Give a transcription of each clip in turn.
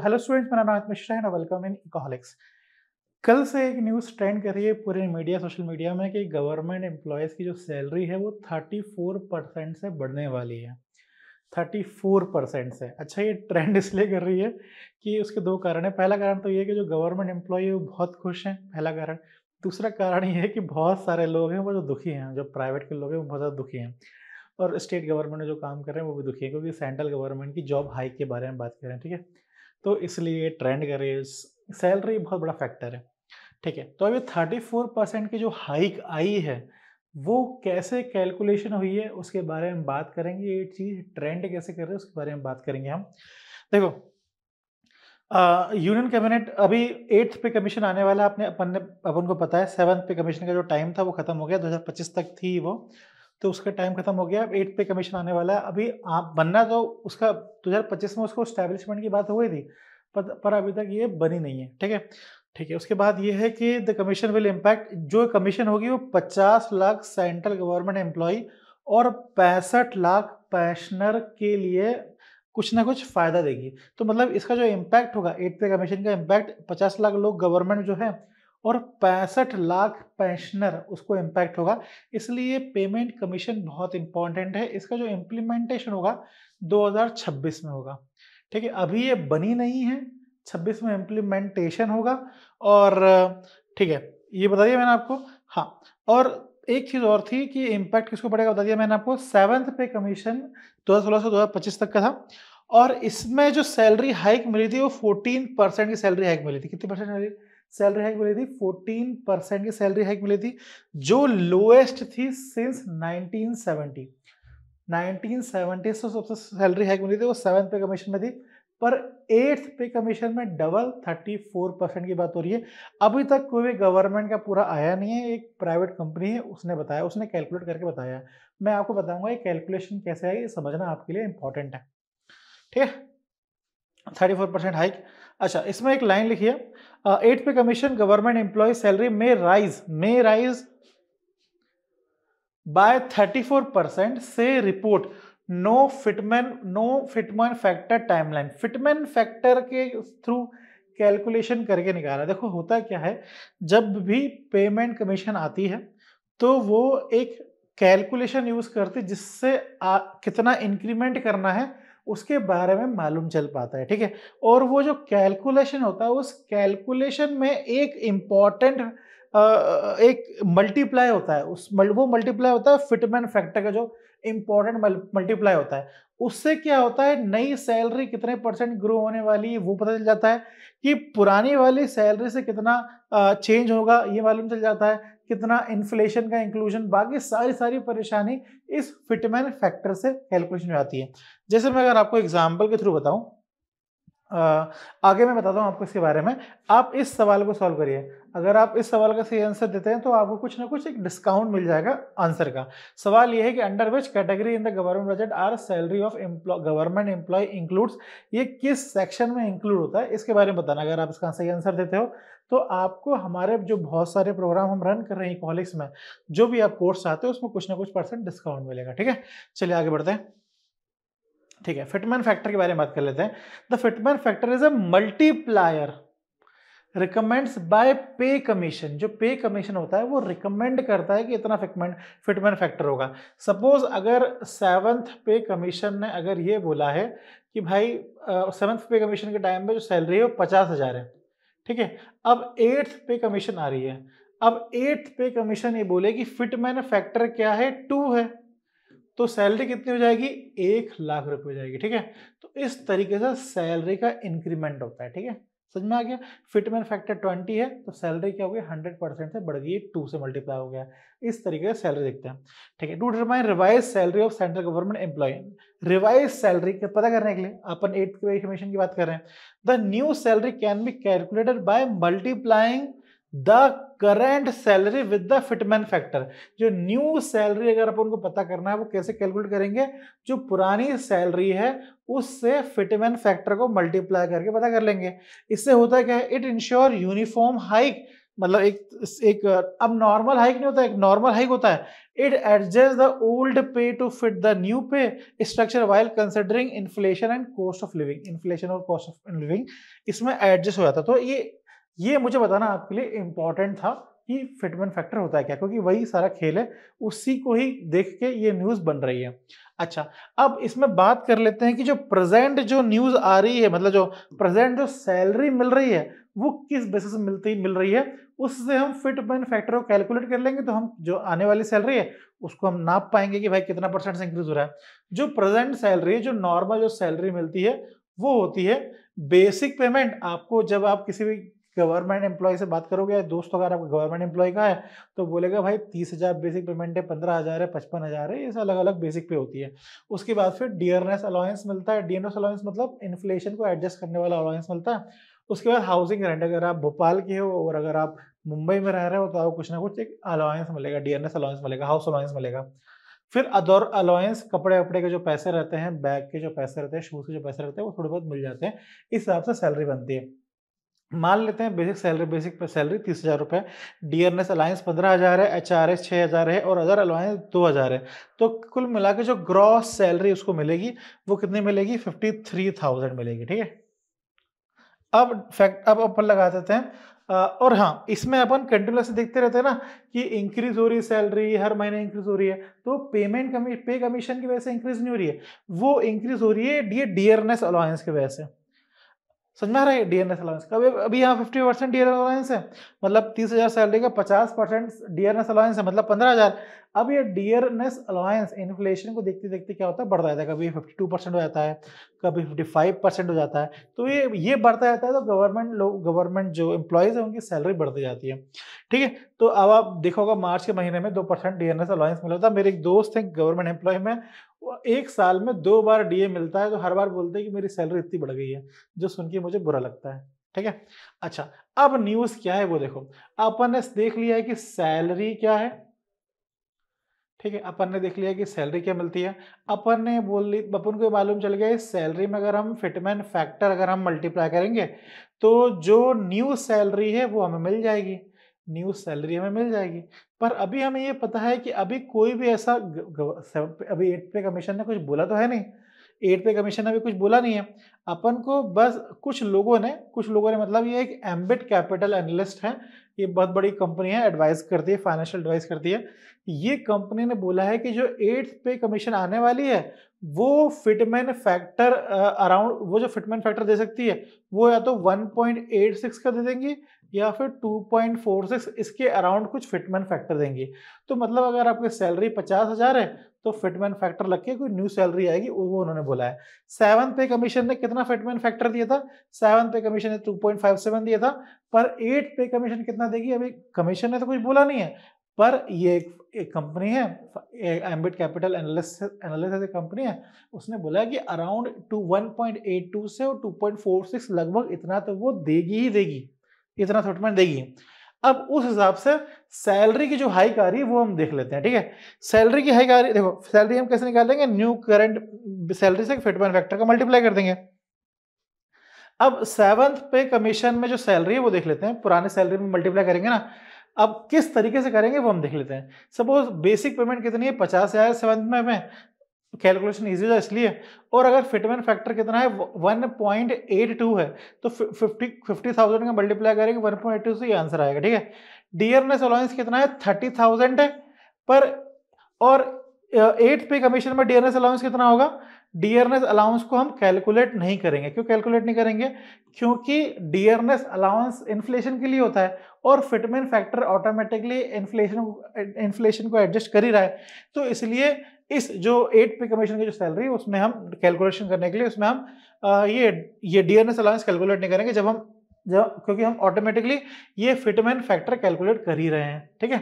Hello students, मेरा नाम मिश्रा है। Welcome in Ecoholics. कल से एक न्यूज़ ट्रेंड कर रही है पूरे मीडिया, सोशल मीडिया में कि गवर्नमेंट एम्प्लॉयज़ की जो सैलरी है वो 34% से बढ़ने वाली है। 34% से। अच्छा, ये ट्रेंड इसलिए कर रही है कि उसके दो कारण हैं। पहला कारण तो ये है कि जो गवर्नमेंट एम्प्लॉई है वो बहुत खुश हैं, पहला कारण। दूसरा कारण ये है कि बहुत सारे लोग हैं वो जो दुखी हैं, जो प्राइवेट के लोग हैं वो बहुत ज़्यादा दुखी हैं। और स्टेट गवर्नमेंट में जो काम कर रहे हैं वो भी दुखी हैं, क्योंकि सेंट्रल गवर्नमेंट की जॉब हाइक के बारे में बात कर रहे हैं, ठीक है। तो इसलिए ये ट्रेंड कर रही है। सैलरी बहुत बड़ा फैक्टर है, ठीक है। तो अभी 34% की जो हाइक आई है वो कैसे कैलकुलेशन हुई है उसके बारे में बात करेंगे। ये चीज़ ट्रेंड कैसे कर रहे हैं उसके बारे में बात करेंगे हम। देखो, यूनियन कैबिनेट अभी 8th पे कमीशन आने वाला है। अपन को पता है 7th पे कमीशन का जो टाइम था वो खत्म हो गया, 2025 तक थी वो, तो उसका टाइम खत्म हो गया। अब 8th पे कमीशन आने वाला है। अभी आप बनना तो उसका 2025 में उसको एस्टैब्लिशमेंट की बात हो गई थी, पर अभी तक ये बनी नहीं है, ठीक है। ठीक है, उसके बाद ये है कि द कमीशन विल इम्पैक्ट, जो कमीशन होगी वो 50 लाख सेंट्रल गवर्नमेंट एम्प्लॉय और 65 लाख पेंशनर के लिए कुछ ना कुछ फ़ायदा देगी। तो मतलब इसका जो इम्पैक्ट होगा, 8th पे कमीशन का इम्पैक्ट 50 लाख लोग गवर्नमेंट जो है और 65 लाख पेंशनर उसको इम्पैक्ट होगा। इसलिए पेमेंट कमीशन बहुत इंपॉर्टेंट है। इसका जो इम्प्लीमेंटेशन होगा 2026 में होगा, ठीक है। अभी ये बनी नहीं है, 26 में इम्प्लीमेंटेशन होगा। और ठीक है, ये बता दिया मैंने आपको। हाँ, और एक चीज़ और थी कि इम्पैक्ट किसको पड़ेगा, बता दिया मैंने आपको। 7th पे कमीशन 2016 से 2025 तक का था, और इसमें जो सैलरी हाइक मिली थी वो 14% की सैलरी हाइक मिली थी। कितनी परसेंट सैलरी हाइक मिली थी? 14% की सैलरी हाइक मिली थी, जो लोएस्ट थी सिंस 1970। 1970 से सबसे सैलरी हाइक मिली थी, वो 7th पे कमीशन में थी। पर 8th पे कमीशन में डबल 34% की बात हो रही है। अभी तक कोई भी गवर्नमेंट का पूरा आया नहीं है, एक प्राइवेट कंपनी है उसने बताया, उसने कैलकुलेट करके बताया। मैं आपको बताऊंगा ये कैलकुलेशन कैसे है, ये समझना आपके लिए इंपॉर्टेंट है, ठीक है। 34% हाइक। अच्छा, इसमें एक लाइन लिखी है, 8th pay commission government employ salary में राइज बाय 34% से report no fitment factor timeline. Fitment factor के थ्रू कैलकुलेशन करके निकाला। देखो, होता क्या है, जब भी पेमेंट कमीशन आती है तो वो एक कैलकुलेशन यूज करती है जिससे कितना इंक्रीमेंट करना है उसके बारे में मालूम चल पाता है, ठीक है। और वो जो कैलकुलेशन होता है उस कैलकुलेशन में एक इम्पॉर्टेंट एक मल्टीप्लाई होता है, वो मल्टीप्लाई होता है फिटमैन फैक्टर का, जो इंपॉर्टेंट मल्टीप्लाई होता है। उससे क्या होता है, नई सैलरी कितने परसेंट ग्रो होने वाली है वो पता चल जाता है, कि पुरानी वाली सैलरी से कितना चेंज होगा ये मालूम चल जाता है, कितना इन्फ्लेशन का इंक्लूजन, बाकी सारी परेशानी इस फिटमैन फैक्टर से कैलकुलेशन में आती है। जैसे मैं अगर आपको एग्जाम्पल के थ्रू बताऊं, आगे मैं बताता हूँ आपको इसके बारे में। आप इस सवाल को सॉल्व करिए। अगर आप इस सवाल का सही आंसर देते हैं तो आपको कुछ ना कुछ एक डिस्काउंट मिल जाएगा आंसर का। सवाल ये है कि under which category in the government budget are salary of government employ includes. ये किस सेक्शन में इंक्लूड होता है इसके बारे में बताना। अगर आप इसका सही आंसर देते हो तो आपको हमारे जो बहुत सारे प्रोग्राम हम रन कर रहे हैं कॉलेज में, जो भी आप कोर्स चाहते हो उसमें कुछ ना कुछ परसेंट डिस्काउंट मिलेगा, ठीक है। चलिए आगे बढ़ते हैं, ठीक है। फिटमैन फैक्टर के बारे में बात कर लेते हैं। The fitment factor is a multiplier recommends by pay commission. जो पे कमीशन होता है वो रिकमेंड करता है कि इतना फिटमैन फैक्टर होगा। सपोज अगर 7th पे कमीशन ने अगर ये बोला है कि भाई 7th पे कमीशन के टाइम पे जो सैलरी है वो 50,000 है, ठीक है। अब 8th पे कमीशन आ रही है। अब 8th पे कमीशन ये बोले कि फिटमैन फैक्टर क्या है, 2 है, तो सैलरी कितनी हो जाएगी, 1,00,000 रुपये हो जाएगी, ठीक है। तो इस तरीके से सैलरी का इंक्रीमेंट होता है, ठीक है। समझ में आ गया। फिटमैन फैक्टर 20 है तो सैलरी क्या हो गई, 100% से बढ़ गई, 2 से मल्टीप्लाई हो गया। इस तरीके से सैलरी देखते हैं, ठीक है। To determine revise salary of central government employ. Revise salary पता करने के लिए अपन 8th पे कमीशन की बात कर रहे हैं। The new salary can be calculated by multiplying the current salary with the fitment factor. जो न्यू सैलरी अगर अपन को पता करना है वो कैसे कैलकुलेट करेंगे, जो पुरानी सैलरी है उससे फिटमैन फैक्टर को मल्टीप्लाई करके पता कर लेंगे। इससे होता है क्या है, इट इंश्योर यूनिफॉर्म हाइक मतलब एक अब नॉर्मल हाइक नहीं होता, एक नॉर्मल हाइक होता है। इट एडजस्ट द ओल्ड पे टू फिट द न्यू पे structure while considering inflation and cost of living. Inflation और कॉस्ट ऑफ लिविंग इसमें एडजस्ट हो जाता। तो ये मुझे बताना आपके लिए इंपॉर्टेंट था कि फिटमेंट फैक्टर होता है क्या, क्योंकि वही सारा खेल है, उसी को ही देख के ये न्यूज़ बन रही है। अच्छा, अब इसमें बात कर लेते हैं कि जो प्रेजेंट जो न्यूज़ आ रही है, मतलब जो प्रेजेंट जो सैलरी मिल रही है वो किस बेसिस पे मिल रही है, उससे हम फिटमेंट फैक्टर को कैलकुलेट कर लेंगे। तो हम जो आने वाली सैलरी है उसको हम नाप पाएंगे कि भाई कितना परसेंट से इंक्रीज हो रहा है। जो प्रेजेंट सैलरी है, जो नॉर्मल जो सैलरी मिलती है वो होती है बेसिक पेमेंट। आपको जब आप किसी भी गवर्नमेंट एम्प्लॉय से बात करोगे, दोस्त अगर आपका गवर्नमेंट एम्प्लॉय का है तो बोलेगा भाई 30,000 बेसिक पेमेंट है, 15,000 है, 55,000 है, ये अलग अलग बेसिक पे होती है। उसके बाद फिर डियरनेस अलाउंस मिलता है। डियरनेस अलाउंस मतलब इन्फ्लेशन को एडजस्ट करने वाला अलाउंस मिलता है। उसके बाद हाउसिंग रेंट, अगर आप भोपाल के हो और अगर आप मुंबई में रह रहे हो तो आपको कुछ ना कुछ एक अलाउंस मिलेगा, डियरनेस अलाउंस मिलेगा, हाउस अलाउंस मिलेगा। फिर अदर अलाउंस, कपड़े वपड़े के जो पैसे रहते हैं, बैग के जो पैसे रहते हैं, शूज के जो पैसे रहते हैं, वो थोड़े बहुत मिल जाते हैं। इस हिसाब से सैलरी बनती है। मान लेते हैं बेसिक सैलरी 30,000 रुपए, डियरनेस अलाउंस 15,000 है, एचआरएस 6,000 है और अदर अलाउंस 2,000 है। तो कुल मिला के जो ग्रॉस सैलरी उसको मिलेगी वो कितनी मिलेगी? 53,000 मिलेगी। ठीक है, अब अपन लगा देते हैं और हाँ, इसमें अपन कंटिन्यूसली देखते रहते हैं ना कि इंक्रीज हो रही है सैलरी, हर महीने इंक्रीज हो रही है। तो पे कमीशन की वजह से इंक्रीज नहीं हो रही है, वो इंक्रीज हो रही है डियरनेस अलाउंस की वजह से। समझ में आ रहा है? डीएनएस अलाउंस का अभी यहाँ 50% डीएनएस अलाउंस है, मतलब 30,000 सैलरी का 50% डीएनएस अलाउंस है, मतलब 15,000। अब ये डीएनएस अलाउंस इन्फ्लेशन को देखते देखते क्या होता है, बढ़ता जाता है। कभी 52% हो जाता है, कभी 55% हो जाता है। तो ये बढ़ता जाता है, तो गवर्नमेंट जो एम्प्लॉयज है उनकी सैलरी बढ़ती जाती है। ठीक है, तो अब आप देखोगे मार्च के महीने में 2% डीएनएस अलाउंस मिला था। मेरे एक दोस्त है गवर्नमेंट एम्प्लॉय में, एक साल में 2 बार डीए मिलता है, तो हर बार बोलते हैं कि मेरी सैलरी इतनी बढ़ गई है, जो सुन के मुझे बुरा लगता है। ठीक है, अच्छा, अब न्यूज़ क्या है वो देखो। अपन ने देख लिया है कि सैलरी क्या है। ठीक है, अपन ने देख लिया कि सैलरी क्या मिलती है। अपन को मालूम चल गया इस सैलरी में अगर हम फिटमेंट फैक्टर अगर हम मल्टीप्लाई करेंगे तो जो न्यू सैलरी है वो हमें मिल जाएगी। न्यू सैलरी हमें मिल जाएगी। पर अभी हमें ये पता है कि अभी कोई भी ऐसा अभी 8 पे कमीशन ने कुछ बोला तो है नहीं। 8 पे कमीशन ने अभी कुछ बोला नहीं है। अपन को बस कुछ लोगों ने मतलब ये एक एम्बिट कैपिटल एनालिस्ट है, ये बहुत बड़ी कंपनी है, एडवाइस करती है, फाइनेंशियल एडवाइस करती है। ये कंपनी ने बोला है कि जो 8th पे कमीशन आने वाली है वो फिटमेंट फैक्टर अराउंड, वो जो फिटमेंट फैक्टर दे सकती है वो या तो 1.86 का दे देंगी या फिर 2.46, इसके अराउंड कुछ फिटमेंट फैक्टर देंगी। तो मतलब अगर आपकी सैलरी 50,000 है तो फिटमेंट फैक्टर लग के कोई न्यू सैलरी आएगी, वो उन्होंने बोला है। 7th पे कमीशन ने कितना फिटमेंट फैक्टर दिया था? 7th पे कमीशन ने 2.57 दिया था। पर 8th पे कमीशन कितना देगी? अभी कमीशन ने तो कुछ बोला नहीं है, पर ये एक कंपनी है, एम्बिट कैपिटल एनालिसिस कंपनी है, उसने बोला कि अराउंड 1.82 से और 2.46 लगभग इतना तो वो देगी ही देगी, इतना फिटमेंट देगी। अब उस हिसाब से सैलरी की जो हाइक आ रही है वो हम देख लेते हैं। ठीक है, सैलरी की हाइक आ रही है, देखो सैलरी हम कैसे निकालेंगे? न्यू करंट सैलरी से फिटमेंट फैक्टर का मल्टीप्लाई कर देंगे। अब 7th पे कमीशन में जो सैलरी है वो देख लेते हैं, पुराने सैलरी में मल्टीप्लाई करेंगे ना। अब किस तरीके से करेंगे वो हम देख लेते हैं। सपोज बेसिक पेमेंट कितनी है? 50,000 7th में हमें कैलकुलेशन इजी है इसलिए। और अगर फिटमेंट फैक्टर कितना है? 1.82 है, तो 50,000 का मल्टीप्लाई करेंगे 1.82 से, ये आंसर आएगा। ठीक है, डियरनेस अलाउंस कितना है? 30,000 है। पर और 8th पे कमीशन में डियरनेस अलाउंस कितना होगा? डियरनेस अलाउंस को हम कैलकुलेट नहीं करेंगे। क्यों कैलकुलेट नहीं करेंगे? क्योंकि डियरनेस अलाउंस इन्फ्लेशन के लिए होता है और फिटमेंट फैक्टर ऑटोमेटिकली इन्फ्लेशन को एडजस्ट कर ही रहा है। तो इसलिए इस जो 8 पे कमीशन की जो सैलरी है उसमें हम कैलकुलेशन करने के लिए उसमें हम ये डियरनेस अलाउंस कैलकुलेट नहीं करेंगे, क्योंकि हम ऑटोमेटिकली ये फिटमेंट फैक्टर कैलकुलेट कर ही रहे हैं। ठीक है,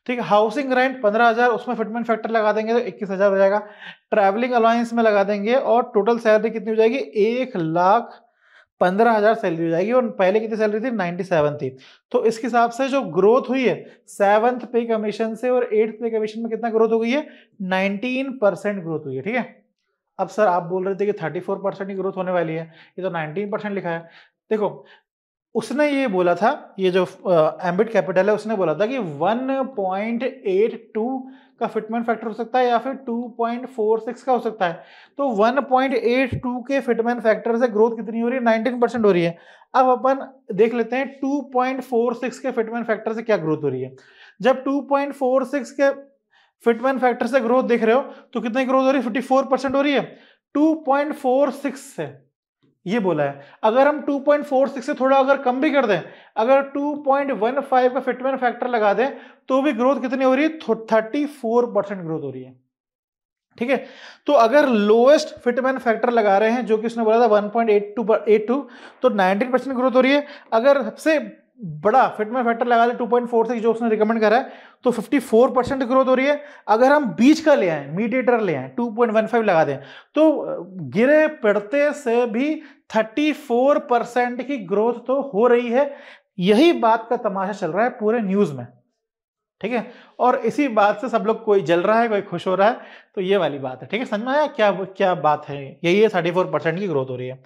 ठीक है, हाउसिंग रेंट 15,000, उसमें फिटमेंट फैक्टर लगा देंगे तो 21,000 हो जाएगा। ट्रैवलिंग अलाउंस में लगा देंगे और टोटल सैलरी कितनी हो जाएगी? 1,15,000 सैलरी हो जाएगी। और पहले कितनी सैलरी थी? 97 थी। तो इसके हिसाब से जो ग्रोथ हुई है 7th पे कमीशन से और 8th पे कमीशन में कितना ग्रोथ हो गई है? 19% ग्रोथ हुई है। ठीक है, अब सर आप बोल रहे थे कि 34% की ग्रोथ होने वाली है, ये तो 19% लिखा है। देखो उसने ये बोला था, ये जो एम्बिट कैपिटल है उसने बोला था कि 1.82 का फिटमेंट फैक्टर हो सकता है या फिर 2.46 का हो सकता है। तो 1.82 के फिटमेंट फैक्टर से ग्रोथ कितनी हो रही है? 19% हो रही है। अब अपन देख लेते हैं 2.46 के फिटमेंट फैक्टर से क्या ग्रोथ हो रही है। जब 2.46 के फिटमेंट फैक्टर से ग्रोथ देख रहे हो तो कितनी ग्रोथ हो रही है? 54% हो रही है 2.46 से, ये बोला है। अगर हम 2.46 से थोड़ा अगर कम भी कर दें, अगर 2.15 का फिटमेंट फैक्टर लगा दें तो भी ग्रोथ कितनी हो रही है? 34% ग्रोथ हो रही है। ठीक है, तो अगर लोएस्ट फिटमेंट फैक्टर लगा रहे हैं जो कि उसने बोला था 1.82 तो 19% ग्रोथ हो रही है। अगर सबसे बड़ा फिटमेंट फैक्टर लगा दें 2.46 जो उसने रिकमेंड करा है तो 54% ग्रोथ हो रही है। अगर हम बीच का ले आए, मीडिएटर ले आए, 2.15 लगा दें तो गिरे पड़ते से भी 34% की ग्रोथ तो हो रही है। यही बात का तमाशा चल रहा है पूरे न्यूज में। ठीक है, और इसी बात से सब लोग, कोई जल रहा है कोई खुश हो रहा है, तो ये वाली बात है। ठीक है, समझ में आया क्या क्या बात है? यही है 34% की ग्रोथ हो रही है।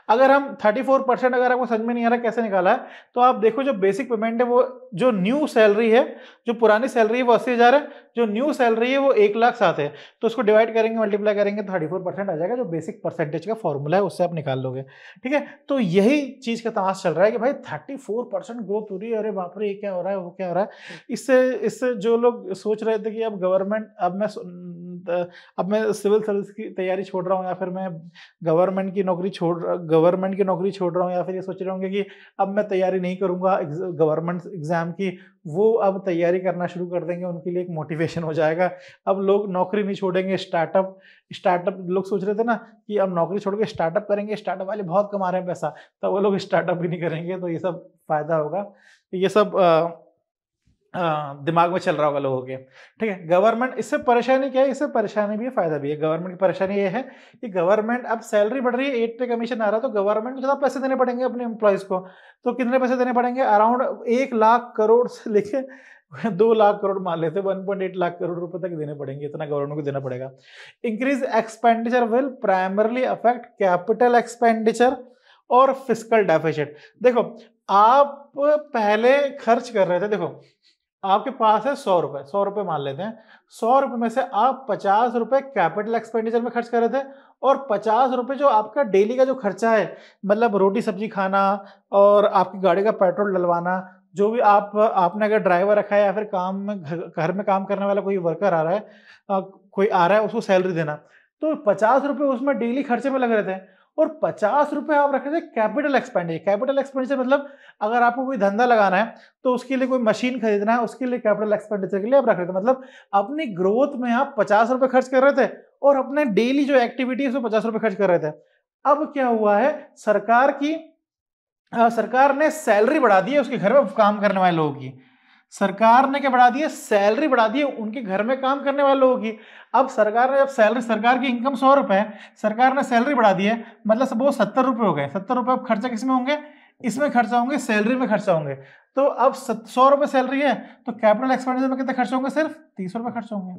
अगर हम 34% अगर आपको समझ में नहीं आ रहा कैसे निकाला है, तो आप देखो जो बेसिक पेमेंट है वो, जो न्यू सैलरी है, जो पुरानी सैलरी है वो 80,000 है, जो न्यू सैलरी है वो 1,07,000 है। तो उसको डिवाइड करेंगे, मल्टीप्लाई करेंगे तो 34% आ जाएगा, जो बेसिक परसेंटेज का फॉर्मूला है उससे आप निकाल लोगे। ठीक है, तो यही चीज का तमाश चल रहा है कि भाई 34% ग्रोथ हो रही है, अरे बाप रे ये क्या हो रहा है वो क्या हो रहा है। इससे जो लोग सोच रहे थे कि अब गवर्नमेंट, अब मैं सिविल सर्विस की तैयारी छोड़ रहा हूँ या फिर मैं गवर्नमेंट की नौकरी छोड़ रहा हूँ या फिर ये सोच रहे होंगे कि अब मैं तैयारी नहीं करूंगा गवर्नमेंट एग्जाम की, वो अब तैयारी करना शुरू कर देंगे, उनके लिए एक मोटिवेशन हो जाएगा। अब लोग नौकरी नहीं छोड़ेंगे, स्टार्टअप लोग सोच रहे थे ना कि अब नौकरी छोड़ के स्टार्टअप करेंगे, स्टार्टअप वाले बहुत कमा रहे हैं पैसा, तो वो लोग स्टार्टअप भी नहीं करेंगे, तो ये सब फायदा होगा। ये सब दिमाग में चल रहा होगा लोगों के। ठीक है, गवर्नमेंट, इससे परेशानी क्या है? इससे परेशानी भी है फायदा भी है। गवर्नमेंट की परेशानी ये है कि गवर्नमेंट, अब सैलरी बढ़ रही है, 8 पे कमीशन आ रहा है, तो गवर्नमेंट को ज़्यादा पैसे देने पड़ेंगे अपने एम्प्लॉयज को। तो कितने पैसे देने पड़ेंगे? अराउंड 1 लाख करोड़ से लेके 2 लाख करोड़ मान लेते, 1.8 लाख करोड़ रुपए तक देने पड़ेंगे, इतना गवर्नमेंट को देना पड़ेगा। Increase expenditure will primarily affect capital expenditure और फिस्कल डेफिसिट। देखो, आप पहले खर्च कर रहे थे, देखो आपके पास है 100 रुपए मान लेते हैं, 100 रुपए में से आप 50 रुपए कैपिटल एक्सपेंडिचर में खर्च कर रहे थे और 50 रुपए जो आपका डेली का जो खर्चा है, मतलब रोटी सब्जी खाना और आपकी गाड़ी का पेट्रोल डलवाना, जो भी आपने अगर ड्राइवर रखा है या फिर काम में घर में काम करने वाला कोई वर्कर आ रहा है, कोई आ रहा है उसको सैलरी देना, तो 50 रुपए उसमें डेली खर्चे में लग रहे थे और 50 रुपए आप रख रहे थे कैपिटल एक्सपेंडिचर। कैपिटल एक्सपेंडिचर मतलब अगर आपको कोई धंधा लगाना है तो उसके लिए कोई मशीन खरीदना है, उसके लिए कैपिटल एक्सपेंडिचर के लिए आप रख रहे थे, मतलब अपनी ग्रोथ में आप 50 रुपए खर्च कर रहे थे और अपने डेली जो एक्टिविटी है उसमें 50 रुपए खर्च कर रहे थे। अब क्या हुआ है, सरकार ने सैलरी बढ़ा दी है उसके घर में काम करने वाले लोगों की। सरकार ने क्या बढ़ा दी है? सैलरी बढ़ा दी है उनके घर में काम करने वाले लोगों की। अब सरकार ने, जब सैलरी, सरकार की इनकम 100 रुपए है, सरकार ने सैलरी बढ़ा दी है, मतलब सपोज 70 रुपए हो गए। 70 रुपए अब खर्चा किसमें होंगे? इसमें खर्चा होंगे, सैलरी में खर्चा होंगे। तो अब 100 रुपए सैलरी है तो कैपिटल एक्सपेंडिचर में कितने खर्च होंगे? सिर्फ 30 रुपए खर्च होंगे।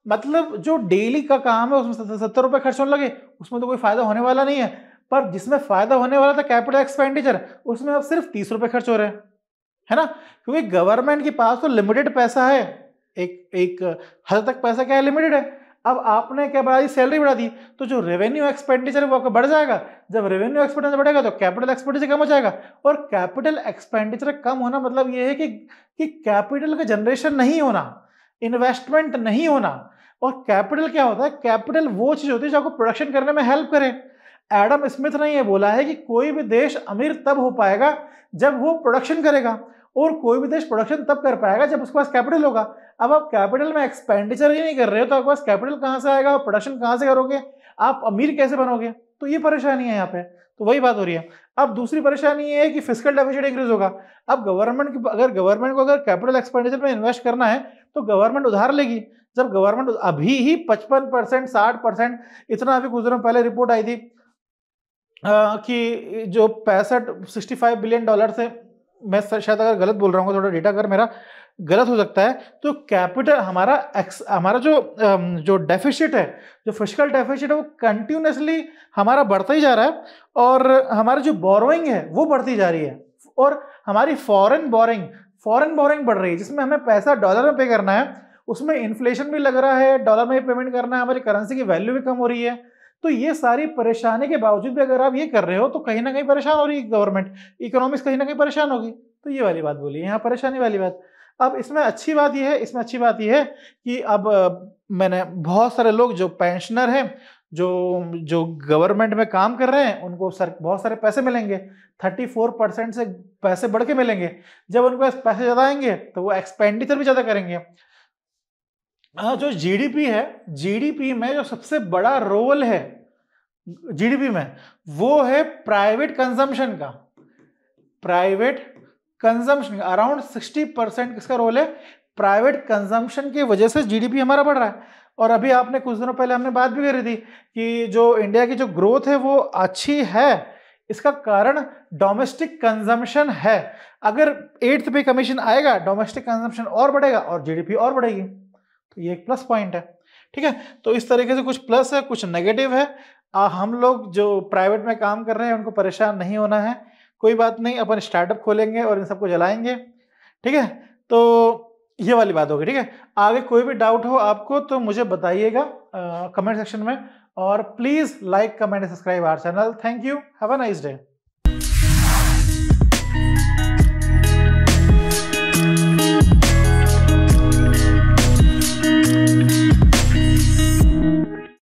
मतलब जो डेली का काम है उसमें 70 रुपए खर्च होने लगे, उसमें तो कोई फायदा होने वाला नहीं है। पर जिसमें फायदा होने वाला था कैपिटल एक्सपेंडिचर, उसमें अब सिर्फ 30 रुपए खर्च हो रहे हैं, है ना? क्योंकि गवर्नमेंट के पास तो लिमिटेड पैसा है, एक हद तक पैसा क्या है? लिमिटेड है। अब आपने क्या बढ़ा दी? सैलरी बढ़ा दी, तो जो रेवेन्यू एक्सपेंडिचर है वो आपका बढ़ जाएगा। जब रेवेन्यू एक्सपेंडिचर बढ़ेगा तो कैपिटल एक्सपेंडिचर कम हो जाएगा, और कैपिटल एक्सपेंडिचर कम होना मतलब ये है कि कैपिटल का जनरेशन नहीं होना, इन्वेस्टमेंट नहीं होना। और कैपिटल क्या होता है? कैपिटल वो चीज होती है जो आपको प्रोडक्शन करने में हेल्प करे। एडम स्मिथ ने यह बोला है कि कोई भी देश अमीर तब हो पाएगा जब वो प्रोडक्शन करेगा, और कोई भी देश प्रोडक्शन तब कर पाएगा जब उसके पास कैपिटल होगा। अब आप कैपिटल में एक्सपेंडिचर ही नहीं कर रहे हो तो आपके पास कैपिटल कहां से आएगा? प्रोडक्शन कहां से करोगे? आप अमीर कैसे बनोगे? तो ये परेशानी है यहाँ पे। तो वही बात हो रही है। अब दूसरी परेशानी ये है कि फिस्कल डेफिसिट इंक्रीज होगा। अब गवर्नमेंट को अगर कैपिटल एक्सपेंडिचर में इन्वेस्ट करना है तो गवर्नमेंट उधार लेगी। जब गवर्नमेंट अभी ही 55%, 60%, इतना अभी कुछ दिनों पहले रिपोर्ट आई थी कि जो 65 $65 बिलियन से, मैं शायद अगर गलत बोल रहा हूँ थोड़ा डेटा अगर मेरा गलत हो सकता है। तो कैपिटल हमारा जो डेफिसिट है, जो फिस्कल डेफिसिट है, वो कंटिन्यूअसली हमारा बढ़ता ही जा रहा है और हमारी जो बोरोइंग है वो बढ़ती जा रही है और हमारी फॉरेन बोरिंग बढ़ रही है, जिसमें हमें पैसा डॉलर में पे करना है, उसमें इन्फ्लेशन भी लग रहा है, डॉलर में पेमेंट करना है, हमारी करेंसी की वैल्यू भी कम हो रही है। तो ये सारी परेशानी के बावजूद भी अगर आप ये कर रहे हो तो कहीं ना कहीं परेशान हो रही है गवर्नमेंट, इकोनॉमिक्स कहीं ना कहीं परेशान होगी। तो ये वाली बात बोली यहाँ, परेशानी वाली बात। अब इसमें अच्छी बात ये है कि अब मैंने बहुत सारे लोग जो पेंशनर हैं, जो जो गवर्नमेंट में काम कर रहे हैं, उनको बहुत सारे पैसे मिलेंगे, 34% से पैसे बढ़ के मिलेंगे। जब उनके पास पैसे ज्यादा आएंगे तो वो एक्सपेंडिचर भी ज्यादा करेंगे। जो जीडीपी है, जीडीपी में जो सबसे बड़ा रोल है जीडीपी में, वो है प्राइवेट कंजम्पशन का। अराउंड 60% किसका रोल है? प्राइवेट कंजम्पशन की वजह से जीडीपी हमारा बढ़ रहा है। और अभी आपने कुछ दिनों पहले हमने बात भी करी थी कि जो इंडिया की जो ग्रोथ है वो अच्छी है, इसका कारण डोमेस्टिक कंजम्पशन है। अगर 8th पे कमीशन आएगा, डोमेस्टिक कंजम्पशन और बढ़ेगा और जीडीपी और बढ़ेगी। तो ये एक प्लस पॉइंट है, ठीक है। तो इस तरीके से कुछ प्लस है, कुछ नेगेटिव है। हम लोग जो प्राइवेट में काम कर रहे हैं उनको परेशान नहीं होना है, कोई बात नहीं, अपन स्टार्टअप खोलेंगे और इन सबको जलाएंगे, ठीक है। तो ये वाली बात होगी, ठीक है। आगे कोई भी डाउट हो आपको तो मुझे बताइएगा कमेंट सेक्शन में, और please like, comment, subscribe our channel. Thank you, have a nice day.